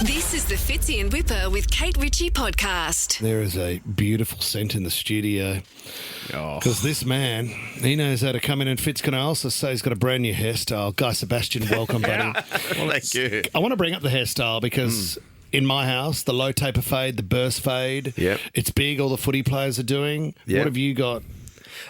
This is the Fitzy and Whipper with Kate Ritchie podcast. There is a beautiful scent in the studio. Because this man, he knows how to come in, and Fitz, can I also say he's got a brand new hairstyle. Guy Sebastian, welcome, buddy. Well, thank you. I want to bring up the hairstyle because in my house, the low taper fade, the burst fade, it's big, all the footy players are doing. Yep. What have you got?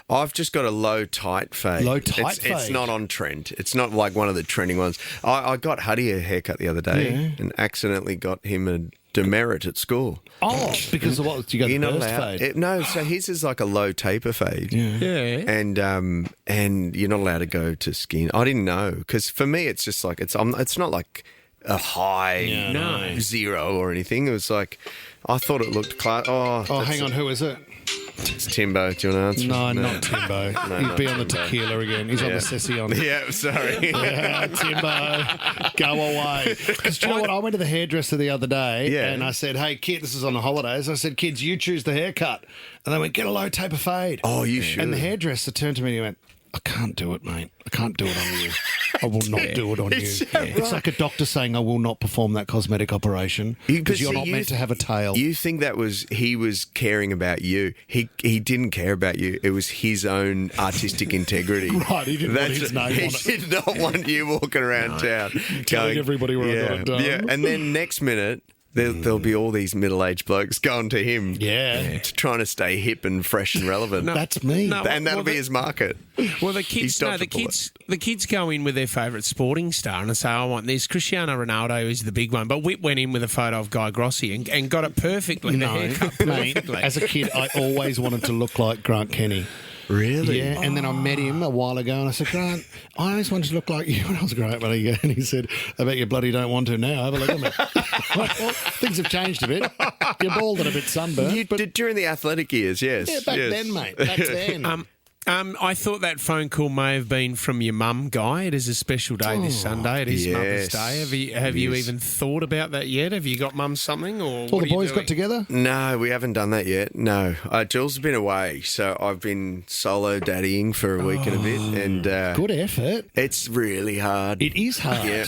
I've just got a low tight fade. Low tight fade? It's not on trend. It's not like one of the trending ones. I got Huddy a haircut the other day and accidentally got him a demerit at school. Oh, because of what? You got You're the not burst allowed. fade? No, so his is like a low taper fade. Yeah. And you're not allowed to go to skin. I didn't know, because for me it's just like it's not like a high zero or anything. It was like I thought it looked class. Oh, hang on, who is it? It's Timbo. Do you want to answer? No, not Timbo. He'd be on the tequila again. He's on the session. Yeah, sorry. Yeah, Timbo, go away. Because do you know what? I went to the hairdresser the other day and I said, hey, kid, this is on the holidays. I said, kids, you choose the haircut. And they went, get a low taper fade. Oh, you should. And the hairdresser turned to me and he went, I can't do it, mate. I can't do it on you. I will not do it on you. It's like a doctor saying, I will not perform that cosmetic operation because you're not meant to have a tail. You think that he was caring about you. He didn't care about you. It was his own artistic integrity. Right, he didn't want his name on it. He did not want you walking around town telling everybody where I got it done. Yeah, and then next minute, there'll be all these middle-aged blokes going to him. Yeah. Trying to stay hip and fresh and relevant. That's me. And that'll be his market. Well, the kids the kids go in with their favourite sporting star and they say, I want this. Cristiano Ronaldo is the big one. But Whip went in with a photo of Guy Grossi and got it perfectly. The haircut perfectly. Mate, as a kid, I always wanted to look like Grant Kenny. Really? Yeah, and then I met him a while ago and I said, Grant, I always wanted to look like you when I was growing up. And he said, I bet you bloody don't want to now. Have a look at me. Well, things have changed a bit. You're bald and a bit sunburned. You did during the athletic years, yes. Yeah, back then, mate. Back then. I thought that phone call may have been from your mum, Guy. It is a special day this Sunday. It is Mother's Day. Have you even thought about that yet? Have you got mum something? Or all the boys got together? No, we haven't done that yet. No. Jules has been away, so I've been solo daddying for a week and a bit. And good effort. It's really hard. It is hard. Yeah.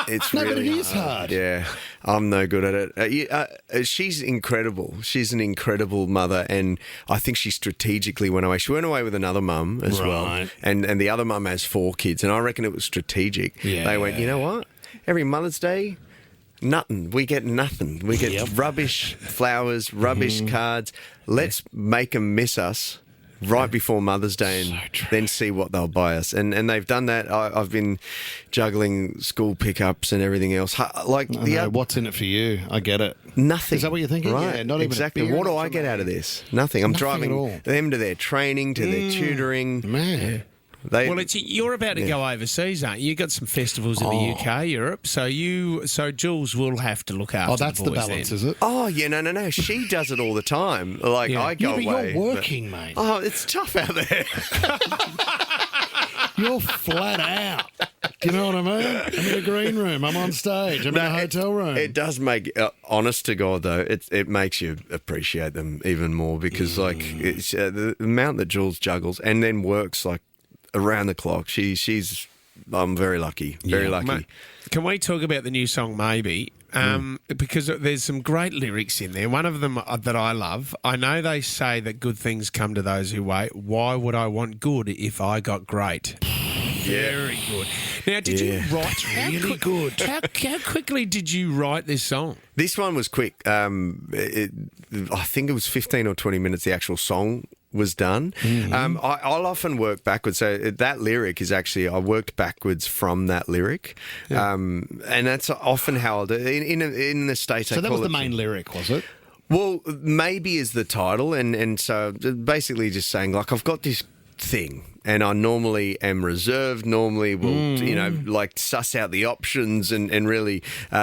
It's No, really but it is hard. Yeah, I'm no good at it. She's incredible. She's an incredible mother, and I think she strategically went away. She went away with another mum as well, and the other mum has 4 kids, and I reckon it was strategic. Yeah. They went, you know what? Every Mother's Day, nothing. We get nothing. We get rubbish flowers, rubbish cards. Let's make them miss us right before Mother's Day and then see what they'll buy us. And they've done that. I've been juggling school pickups and everything else. What's in it for you? I get it. Nothing. Is that what you're thinking? Right. Yeah, not even exactly. What do I get out of this? Nothing. I'm Nothing driving at all. them to their training, to their tutoring. Man. You're about to go overseas, aren't you? You got some festivals in the UK, Europe, so Jules will have to look after. Oh, that's the balance, is it? Oh yeah, no. She does it all the time. Like I go but away. You're working, mate. Oh, it's tough out there. You're flat out. Do you know what I mean? I'm in a green room. I'm on stage. I'm in a hotel room. It does make, honest to God, though, it makes you appreciate them even more because, it's the amount that Jules juggles and then works like around the clock. She's. I'm very lucky. Very lucky. Mate, can we talk about the new song, Maybe? Because there's some great lyrics in there. One of them that I love. I know they say that good things come to those who wait. Why would I want good if I got great? Very good. Now, did you write really good? How quickly did you write this song? This one was quick. I think it was 15 or 20 minutes. The actual song was done. I'll often work backwards. So that lyric is actually, I worked backwards from that lyric. And that's often how I'll do it. In the States, so that was the main lyric, was it? Well, Maybe is the title. And so basically just saying, like, I've got this thing and I normally am reserved, normally will, suss out the options and really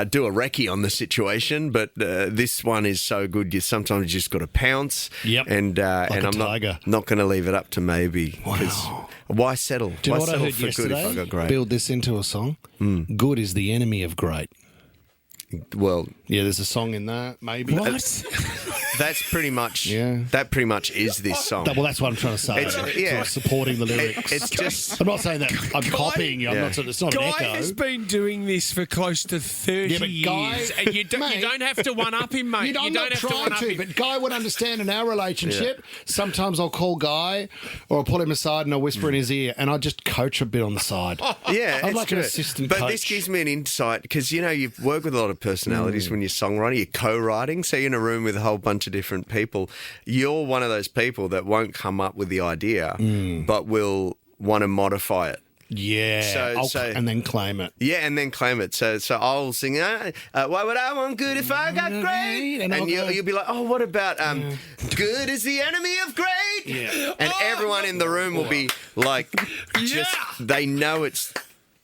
do a recce on the situation. But this one is so good, you sometimes just got to pounce. Yep. And I'm not going to leave it up to maybe. Wow. Why settle? Do you know Why what I settle heard for yesterday? good if I got great? Build this into a song. Good is the enemy of great. Well, Yeah, there's a song in that, maybe. What? that's pretty much Yeah. that pretty much is this song. Well, that's what I'm trying to say. Yeah. It's supporting the lyrics. It's just I'm not saying that I'm copying you. I'm not. It's not an Guy echo. has been doing this for close to 30 Yeah, but Guy- years, and you Mate, don't have to one-up him, mate. I'm You not don't have to trying one-up to, him. but Guy would understand in our relationship. Sometimes I'll call Guy or I'll pull him aside and I'll whisper in his ear and I just coach a bit on the side. Yeah, I'm it's like an true. assistant But coach. this gives me an insight because, you know, you work with a lot of personalities when you're songwriting, you're co-writing. So you're in a room with a whole bunch of different people. You're one of those people that won't come up with the idea, but will want to modify it. Yeah, and then claim it. Yeah, and then claim it. So I'll sing, why would I want good if I got great? And I'll you'll be like, oh, what about good is the enemy of great? Yeah. And everyone in the room will be like, they know it's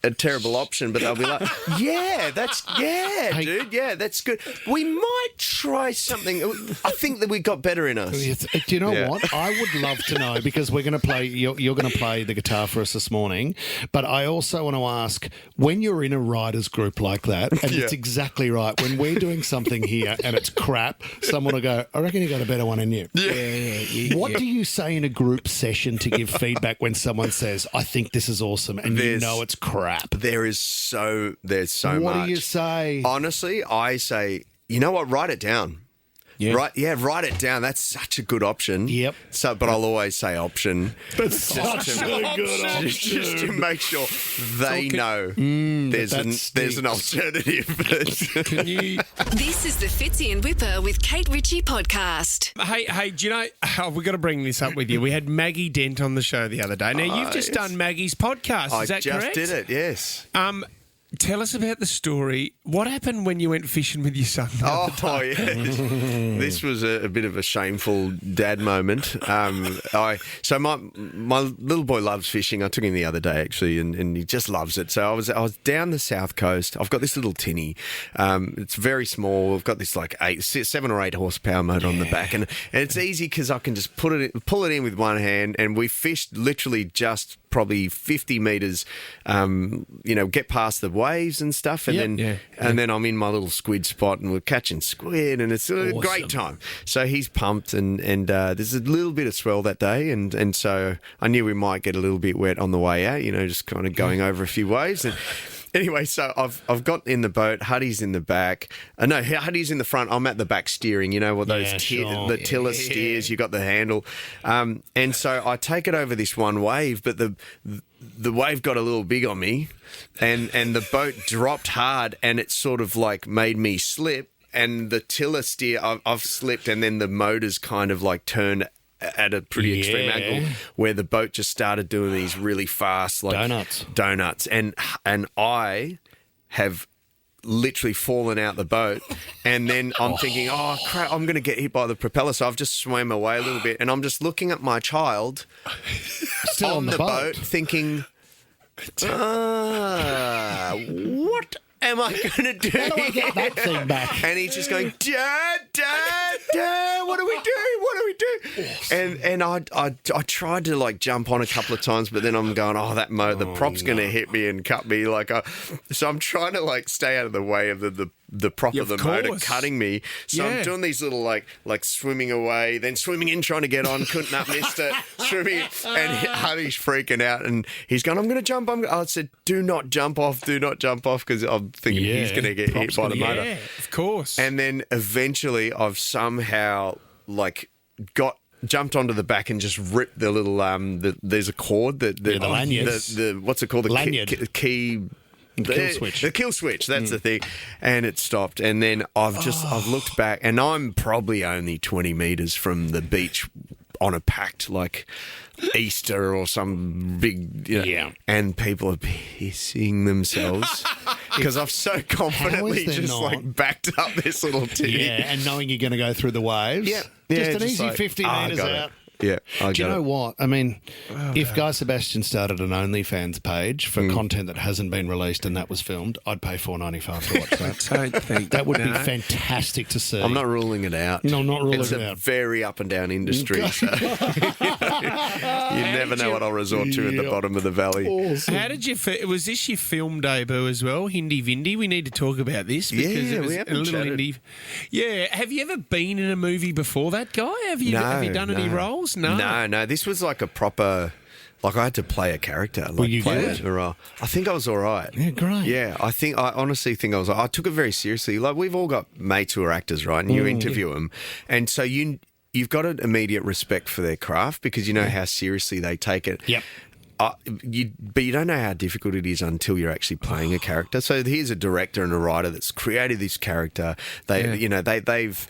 a terrible option, but they'll be like, dude, that's good. We might try something. I think that we got better in us. Do you know Yeah. what? I would love to know because we're going to play. You're going to play the guitar for us this morning. But I also want to ask when you're in a writers group like that, and it's exactly right. When we're doing something here and it's crap, someone will go, "I reckon you got a better one in you." Yeah. What do you say in a group session to give feedback when someone says, "I think this is awesome," and you know it's crap? There's so much. What do you say? Honestly, I say, you know what? Write it down. Yeah. Write it down. That's such a good option. Yep. So, but I'll always say option. That's such a good option. Just to make sure they know there's an alternative. Can you... This is the Fitzy and Whipper with Kate Ritchie podcast. Hey, do you know, we've got to bring this up with you. We had Maggie Dent on the show the other day. Now, you've just done Maggie's podcast, is that correct? I just did it, yes. Tell us about the story. What happened when you went fishing with your son? Yeah. This was a bit of a shameful dad moment. So my little boy loves fishing. I took him the other day actually, and he just loves it. So I was down the south coast. I've got this little tinny. It's very small. I've got this like 7 or 8 horsepower motor on the back, and it's easy because I can just pull it in with one hand, and we fished literally just probably 50 metres, get past the waves and stuff, and then I'm in my little squid spot and we're catching squid, and it's a great time. So he's pumped, and there's a little bit of swell that day, and so I knew we might get a little bit wet on the way out, just kind of going over a few waves. And anyway, so I've got in the boat. Huddy's in the back. No, Huddy's in the front. I'm at the back steering. You know what those the tiller steers. You got the handle, and so I take it over this one wave, but the wave got a little big on me, and the boat dropped hard, and it sort of like made me slip. And the tiller steer, I've slipped, and then the motor's kind of like turned at a pretty extreme angle, where the boat just started doing these really fast like donuts, and I have literally fallen out the boat, and then I'm thinking, oh crap, I'm going to get hit by the propeller, so I've just swam away a little bit, and I'm just looking at my child Still on the boat thinking, what am I going to do? How do I get that thing back? And he's just going, Dad, what do we do? And I tried to like jump on a couple of times, but then I'm going, the prop's going to hit me and cut me. So I'm trying to like stay out of the way of the prop of the motor cutting me. So I'm doing these little like swimming away, then swimming in, trying to get on, couldn't up, missed it, swimming, and Huddy's freaking out, and he's going, I'm going to jump. I said, do not jump off, because I'm thinking he's going to get hit by the motor. Yeah, of course. And then eventually I've somehow like jumped onto the back and just ripped the little there's a cord that the lanyards. What's it called, the lanyard. key kill switch. The kill switch, that's the thing. And it stopped. And then I've looked back, and I'm probably only 20 metres from the beach on a packed like Easter or some big, and people are pissing themselves because I've so confidently just like backed up this little titty. Yeah, and knowing you're going to go through the waves. Yeah. Just Yeah, an easy like, 50 metres got out. Yeah, I Do you got know it. what? I mean, if Guy Sebastian started an OnlyFans page for content that hasn't been released and that was filmed, I'd pay $4.95 to watch that. I don't think That would be no. fantastic to see. I'm not ruling it out. No, I'm not ruling it's it a out. very up and down industry. So you never know what I'll resort to at the Yep. bottom of the valley. Awesome. How did you? Was this your film debut as well, Hindi Vindi? We need to talk about this because Yeah, it was we a haven't little chatted. indie. Yeah, have you ever been in a movie before that, Guy? Have you done any roles? No. This was like a proper. Like I had to play a character. Like you play good? a role. I think I was all right. Yeah, great. Yeah, I honestly think I took it very seriously. Like we've all got mates who are actors, right? And you interview them, and so you've got an immediate respect for their craft because you know how seriously they take it. Yep. But you don't know how difficult it is until you're actually playing a character. So here's a director and a writer that's created this character. They've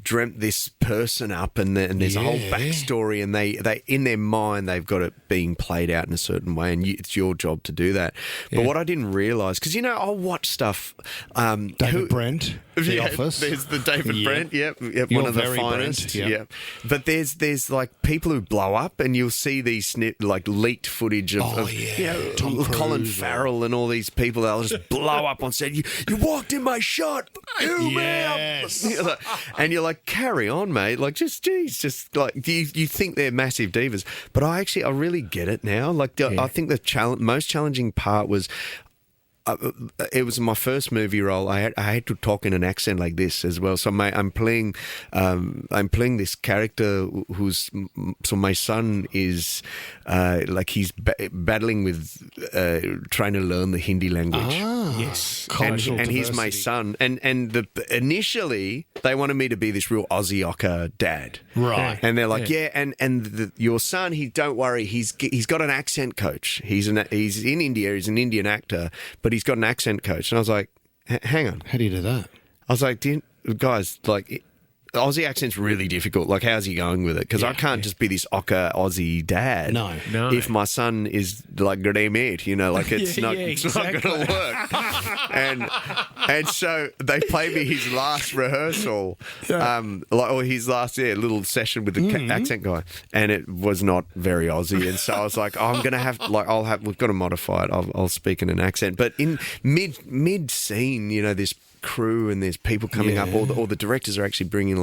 dreamt this person up, and there's a whole backstory, and they in their mind they've got it being played out in a certain way, and it's your job to do that. But what I didn't realise, because I'll watch stuff. David Brent, The Office. There's the David Yeah. Brent. Yep, You're one of the very finest. Brent, yeah. Yep. But there's like people who blow up, and you'll see these like leaked footage of Tom Colin Cruise Farrell and all these people that'll just blow up on set. You walked in my shot. Yes. And you're like, carry on, mate. Like, just like you think they're massive divas, but I really get it now. Like, I think the most challenging part was. It was my first movie role. I had to talk in an accent like this as well. So I'm playing this character who's my son is like he's battling with trying to learn the Hindi language. Yes. And he's my son. And initially they wanted me to be this real Aussie Ocker dad, Right. And they're like, your son, don't worry, he's got an accent coach. He's in India. He's an Indian actor, but he's got an accent coach. And I was like, hang on. How do you do that? I was like, guys, like, Aussie accent's really difficult. Like, how's he going with it? Because I can't just be this Ocker Aussie dad. No. If my son is like, g'day mate, like it's not going to work. and so they played me his last rehearsal, or his last little session with the accent guy, and it was not very Aussie. And so I was like, I'm going to have we've got to modify it. I'll speak in an accent. But in mid scene, this crew and there's people coming up. All the directors are actually bringing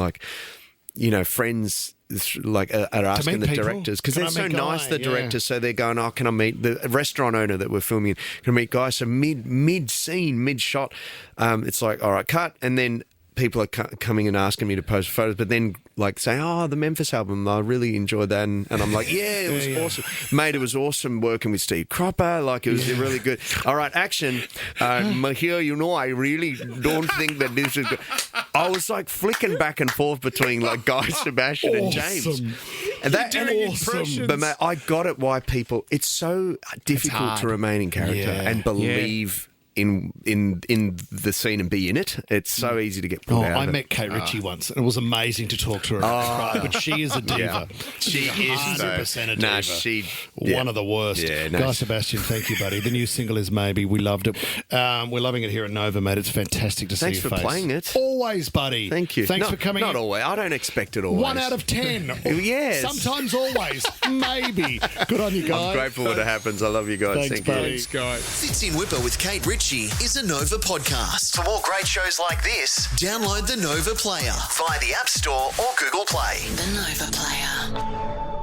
friends are asking the people? directors because Can they're I so meet nice. Guy? The directors, so they're going, "Oh, can I meet the restaurant owner that we're filming? Can I meet Guy?" So mid scene, mid shot, it's like, all right, cut, and then people are coming and asking me to post photos, but then like saying, "Oh, the Memphis album, I really enjoyed that," and I'm like, "Yeah, it was awesome, mate. It was awesome working with Steve Cropper. Like, it was really good." All right, action. Mahir, I really don't think that this is good. I was like flicking back and forth between like Guy Sebastian and James, and that Awesome. But mate, I got it. Why people? It's so difficult to remain in character and believe. In the scene and be in it. It's so easy to get pulled out of I it. met Kate Ritchie once, and it was amazing to talk to her. But she is a diva. She is 100% a diva. Nah, One of the worst. Yeah, no, Guy Sebastian, thank you, buddy. The new single is Maybe. We loved it. We're loving it here at Nova, mate. It's fantastic to see Thanks your for face. playing it. Always, buddy. Thank you. Thanks for coming. Not always. I don't expect it always. 1 out of 10. Yes. Sometimes always. Maybe. Good on you, guys. I'm grateful when it happens. I love you guys. Thanks, Thank you. buddy. Thanks, Guy. Fits in Whipper with Kate Ritchie is a Nova podcast. For more great shows like this, download the Nova Player via the App Store or Google Play. The Nova Player.